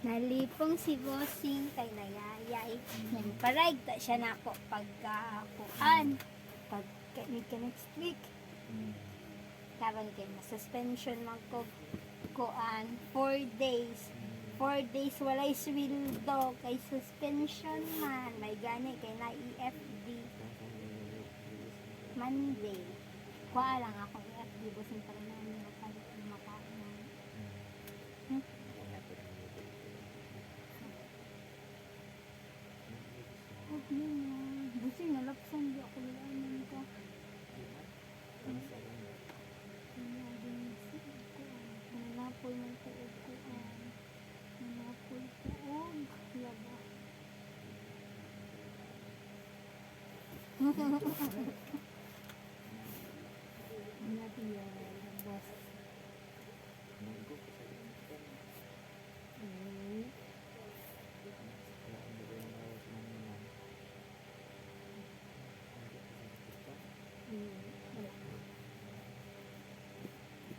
Nalipong si Bossing kay nayayay. Nagparag ta siya na po pagkakuan. Pagka next week. Karon kay na suspension magko kuan 4 days. 4 days walay sweldo kay suspension man. May gani kay na EFD. Monday. Kuha lang ako EFD Bossing para namin makalit ng makain. Busi nalapsan di ako nilaman ka. Nanapoy ng tuog ko. Nanapoy tuog. Laba. Natin yung boss.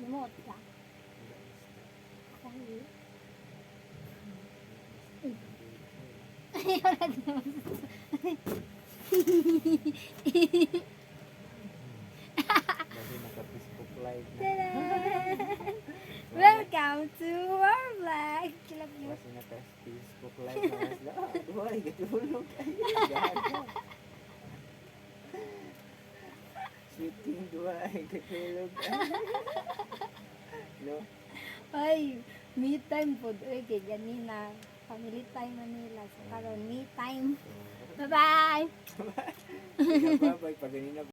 Remote ka? Ako hindi. Ayaw na din naman. Lagi naka-Facebook live na. Tadaan! Welcome to our vlog! Kilap niyo. Kasi naka-Facebook live na. Duhay, gatulog kayo. Gaga. Sweeting duhay, gatulog kayo. No? Ay, me time po. Uy, kay ganina. Family time Manila. So, karon me time. Bye-bye! Bye-bye. Pag ganina